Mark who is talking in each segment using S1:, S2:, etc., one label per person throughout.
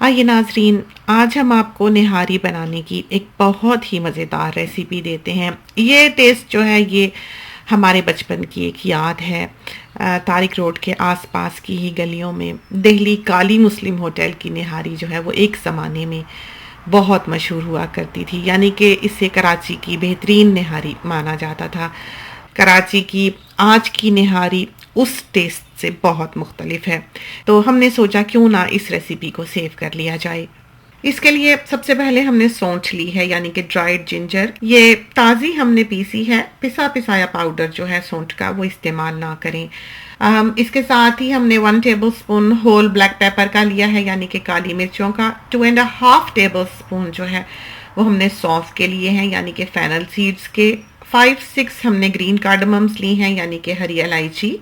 S1: आइए नाज़रीन, आज हम आपको निहारी बनाने की एक बहुत ही मज़ेदार रेसिपी देते हैं। ये टेस्ट जो है ये हमारे बचपन की एक याद है। तारिक रोड के आसपास की ही गलियों में दिल्ली काली मुस्लिम होटल की निहारी जो है वो एक ज़माने में बहुत मशहूर हुआ करती थी, यानी कि इसे कराची की बेहतरीन निहारी माना जाता था। कराची की आज की निहारी उस टेस्ट से बहुत मुख्तलिफ है, तो हमने सोचा क्यों ना इस रेसिपी को सेव कर लिया जाए। इसके लिए सबसे पहले हमने सौंठ ली है, यानी कि ड्राइड जिंजर। ये ताज़ी हमने पीसी है, पिसा पिसाया पाउडर जो है सौंठ का वो इस्तेमाल ना करें। इसके साथ ही हमने 1 टेबलस्पून होल ब्लैक पेपर का लिया है, यानी कि काली मिर्चों का। 2.5 टेबलस्पून जो है वो हमने सौंफ के लिए हैं, यानी कि फेनल सीड्स के। 5-6 हमने ग्रीन कार्डमम्स ली हैं, यानी कि हरी इलायची।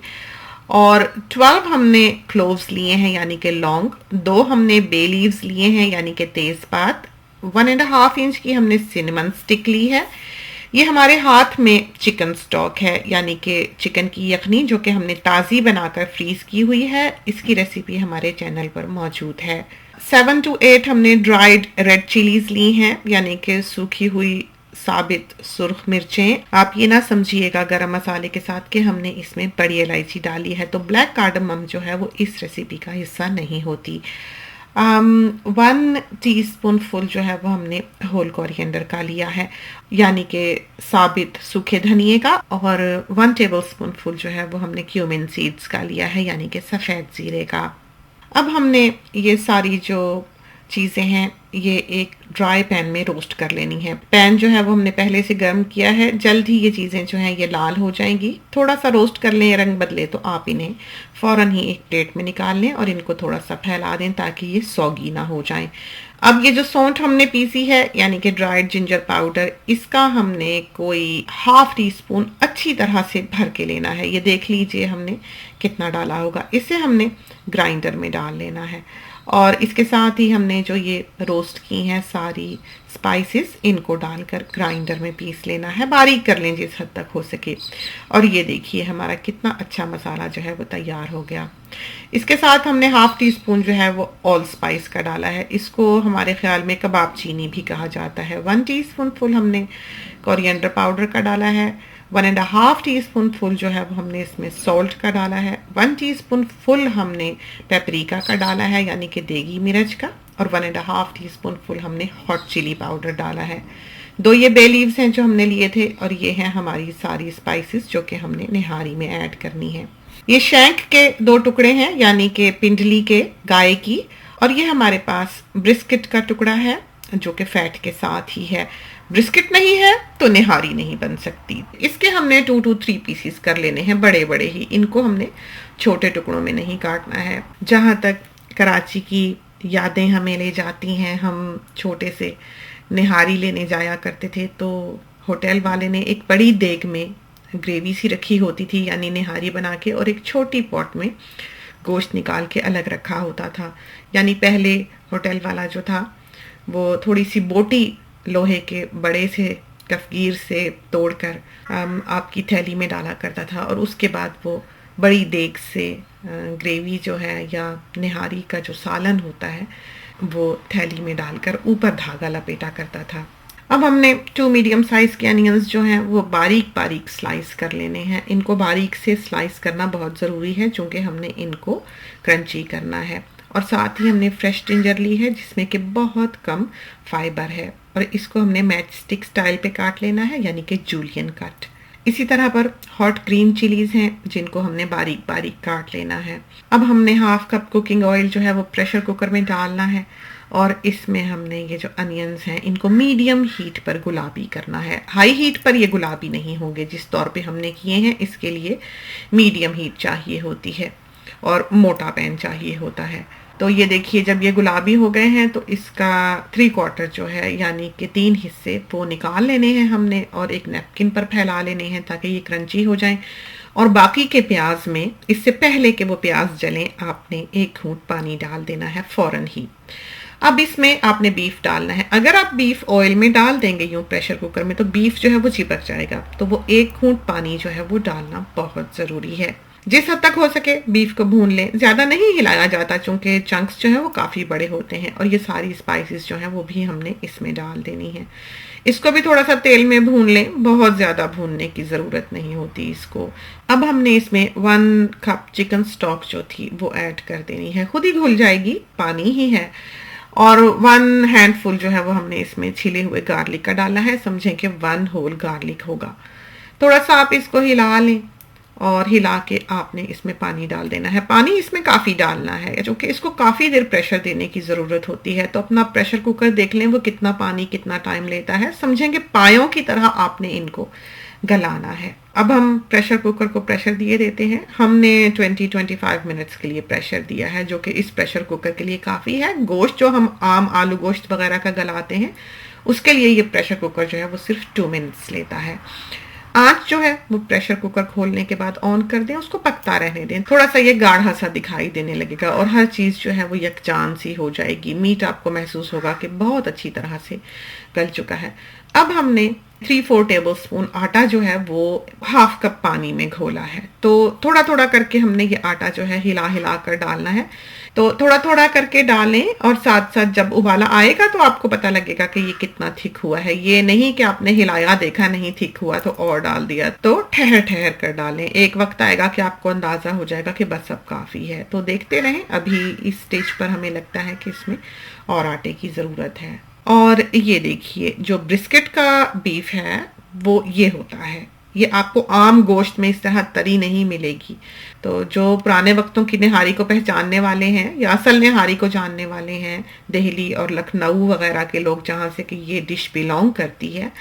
S1: और 12 हमने क्लोव्स लिए हैं, यानी कि लौंग। 2 हमने बे लीव्स लिए हैं, यानी कि तेज़पात। 1.5 इंच की हमने सिनेमन स्टिक ली है। ये हमारे हाथ में चिकन स्टॉक है, यानी कि चिकन की यखनी जो कि हमने ताज़ी बनाकर फ्रीज़ की हुई है। इसकी रेसिपी हमारे चैनल पर मौजूद है। 7 to 8 हमने ड्राइड रेड चिलीज़ ली हैं, यानी कि सूखी हुई साबित सुर्ख मिर्चें। आप ये ना समझिएगा गरम मसाले के साथ कि हमने इसमें बड़ी इलायची डाली है, तो ब्लैक कार्डमम जो है वो इस रेसिपी का हिस्सा नहीं होती। 1 टीस्पून फुल जो है वो हमने होल कोरिएंडर का लिया है, यानी कि साबित सूखे धनिए का। और 1 टेबलस्पून फुल जो है वो हमने क्यूमिन सीड्स का लिया है, यानी कि सफ़ेद ज़ीरे का। अब हमने ये सारी जो चीज़ें हैं ये एक ड्राई पैन में रोस्ट कर लेनी है। पैन जो है वो हमने पहले से गर्म किया है, जल्द ही ये चीज़ें जो हैं ये लाल हो जाएंगी। थोड़ा सा रोस्ट कर लें, रंग बदले तो आप इन्हें फ़ौरन ही एक प्लेट में निकाल लें और इनको थोड़ा सा फैला दें ताकि ये सौगी ना हो जाएं। अब ये जो सौंठ हमने पीसी है, यानी कि ड्राइड जिंजर पाउडर, इसका हमने कोई 1/2 टीस्पून अच्छी तरह से भर के लेना है। ये देख लीजिए हमने कितना डाला होगा। इसे हमने ग्राइंडर में डाल लेना है और इसके साथ ही हमने जो ये रोस्ट की हैं सारी स्पाइसेस, इनको डालकर ग्राइंडर में पीस लेना है, बारीक कर लें जिस हद तक हो सके। और ये देखिए हमारा कितना अच्छा मसाला जो है वो तैयार हो गया। इसके साथ हमने 1/2 टीस्पून जो है वो ऑल स्पाइस का डाला है। इसको हमारे ख्याल में कबाब चीनी भी कहा जाता है। 1 टीस्पून फुल हमने कोरिएंडर पाउडर का डाला है। 1.5 टीस्पून फुल जो है वो हमने इसमें सॉल्ट का डाला है। 1 टीस्पून फुल हमने पेपरिका का डाला है, यानी कि देगी मिर्च का। और 1.5 टीस्पून फुल हमने हॉट चिली पाउडर डाला है। 2 ये बे लीव्स हैं जो हमने लिए थे, और ये हैं हमारी सारी स्पाइसेस जो कि हमने निहारी में ऐड करनी है। ये शैंक के 2 टुकड़े हैं, यानी कि पिंडली के गाय की। और ये हमारे पास ब्रिस्किट का टुकड़ा है जो कि फैट के साथ ही है। ब्रिस्किट नहीं है तो निहारी नहीं बन सकती। इसके हमने 2 to 3 पीसीस कर लेने हैं, बड़े बड़े ही। इनको हमने छोटे टुकड़ों में नहीं काटना है। जहाँ तक कराची की यादें हमें ले जाती हैं, हम छोटे से निहारी लेने जाया करते थे तो होटल वाले ने एक बड़ी देग में ग्रेवी सी रखी होती थी, यानी निहारी बना के, और एक छोटी पॉट में गोश्त निकाल के अलग रखा होता था। यानी पहले होटल वाला जो था वो थोड़ी सी बोटी लोहे के बड़े से कफगीर से तोड़कर आपकी थैली में डाला करता था, और उसके बाद वो बड़ी देग से ग्रेवी जो है या निहारी का जो सालन होता है वो थैली में डालकर ऊपर धागा लपेटा करता था। अब हमने 2 मीडियम साइज़ के अनियंस जो हैं वो बारीक बारीक स्लाइस कर लेने हैं। इनको बारीक से स्लाइस करना बहुत ज़रूरी है चूँकि हमने इनको क्रंची करना है। और साथ ही हमने फ्रेश जिंजर ली है जिसमें कि बहुत कम फाइबर है, और इसको हमने मैच स्टिक स्टाइल पे काट लेना है, यानी कि जूलियन कट। इसी तरह पर हॉट ग्रीन चिलीज़ हैं जिनको हमने बारीक बारीक काट लेना है। अब हमने 1/2 कप कुकिंग ऑयल जो है वो प्रेशर कुकर में डालना है, और इसमें हमने ये जो अनियंस हैं इनको मीडियम हीट पर गुलाबी करना है। हाई हीट पर ये गुलाबी नहीं होंगे जिस तौर पे हमने किए हैं। इसके लिए मीडियम हीट चाहिए होती है और मोटा पैन चाहिए होता है। तो ये देखिए जब ये गुलाबी हो गए हैं तो इसका 3/4 जो है, यानी कि 3 हिस्से, वो निकाल लेने हैं हमने और एक नैपकिन पर फैला लेने हैं ताकि ये क्रंची हो जाएं। और बाकी के प्याज में, इससे पहले कि वो प्याज जलें, आपने 1 घूंट पानी डाल देना है फ़ौरन ही। अब इसमें आपने बीफ डालना है। अगर आप बीफ ऑयल में डाल देंगे यूँ प्रेशर कुकर में तो बीफ जो है वो चिपक जाएगा, तो वो 1 घूंट पानी जो है वो डालना बहुत ज़रूरी है। जिस हद तक हो सके बीफ को भून लें, ज़्यादा नहीं हिलाया जाता चूँकि चंक्स जो हैं वो काफ़ी बड़े होते हैं, और ये सारी स्पाइसेस जो हैं वो भी हमने इसमें डाल देनी है। इसको भी थोड़ा सा तेल में भून लें, बहुत ज़्यादा भूनने की ज़रूरत नहीं होती इसको। अब हमने इसमें 1 कप चिकन स्टॉक जो थी वो ऐड कर देनी है, खुद ही घुल जाएगी, पानी ही है। और 1 हैंडफुल जो है वो हमने इसमें छिले हुए गार्लिक का डाला है, समझें कि 1 होल गार्लिक होगा। थोड़ा सा आप इसको हिला लें और हिला के आपने इसमें पानी डाल देना है। पानी इसमें काफ़ी डालना है क्योंकि इसको काफ़ी देर प्रेशर देने की ज़रूरत होती है। तो अपना प्रेशर कुकर देख लें वो कितना पानी कितना टाइम लेता है, समझेंगे पायों की तरह आपने इनको गलाना है। अब हम प्रेशर कुकर को प्रेशर दिए देते हैं। हमने 20-25 मिनट्स के लिए प्रेशर दिया है, जो कि इस प्रेशर कुकर के लिए काफ़ी है। गोश्त जो हम आम आलू गोश्त वगैरह का गलाते हैं उसके लिए ये प्रेशर कुकर जो है वो सिर्फ 2 मिनट्स लेता है। आँच जो है वो प्रेशर कुकर खोलने के बाद ऑन कर दें, उसको पकता रहने दें। थोड़ा सा ये गाढ़ा सा दिखाई देने लगेगा और हर चीज़ जो है वो यकजान सी हो जाएगी। मीट आपको महसूस होगा कि बहुत अच्छी तरह से गल चुका है। अब हमने 3-4 टेबल स्पून आटा जो है वो हाफ कप पानी में घोला है। तो थोड़ा थोड़ा करके हमने ये आटा जो है हिला हिला कर डालना है। तो थोड़ा थोड़ा करके डालें और साथ साथ जब उबाला आएगा तो आपको पता लगेगा कि ये कितना थिक हुआ है। ये नहीं कि आपने हिलाया देखा नहीं थिक हुआ तो और डाल दिया, तो ठहर ठहर कर डालें। एक वक्त आएगा कि आपको अंदाजा हो जाएगा कि बस अब काफ़ी है। तो देखते रहें, अभी इस स्टेज पर हमें लगता है कि इसमें और आटे की ज़रूरत है। और ये देखिए जो ब्रिस्केट का बीफ है वो ये होता है। ये आपको आम गोश्त में इस तरह तरी नहीं मिलेगी। तो जो पुराने वक्तों की निहारी को पहचानने वाले हैं या असल निहारी को जानने वाले हैं, दिल्ली और लखनऊ वगैरह के लोग जहाँ से कि ये डिश बिलोंग करती है,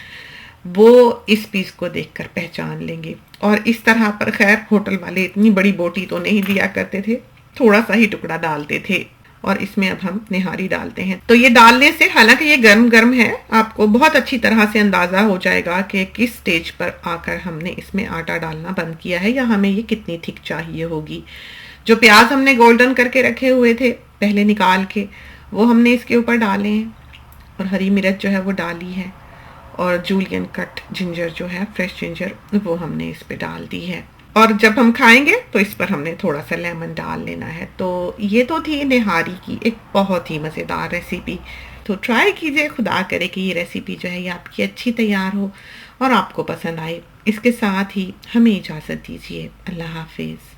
S1: वो इस पीस को देखकर पहचान लेंगे। और इस तरह पर खैर होटल वाले इतनी बड़ी बोटी तो नहीं दिया करते थे, थोड़ा सा ही टुकड़ा डालते थे। और इसमें अब हम निहारी डालते हैं। तो ये डालने से, हालांकि ये गर्म गर्म है, आपको बहुत अच्छी तरह से अंदाजा हो जाएगा कि किस स्टेज पर आकर हमने इसमें आटा डालना बंद किया है या हमें ये कितनी थिक चाहिए होगी। जो प्याज हमने गोल्डन करके रखे हुए थे पहले निकाल के, वो हमने इसके ऊपर डाले हैं और हरी मिर्च जो है वो डाली है और जूलियन कट जिंजर जो है, फ्रेश जिंजर, वो हमने इस पे डाल दी है। और जब हम खाएंगे तो इस पर हमने थोड़ा सा लेमन डाल लेना है। तो ये तो थी निहारी की एक बहुत ही मज़ेदार रेसिपी। तो ट्राई कीजिए, खुदा करे कि ये रेसिपी जो है ये आपकी अच्छी तैयार हो और आपको पसंद आए। इसके साथ ही हमें इजाज़त दीजिए। अल्लाह हाफिज़।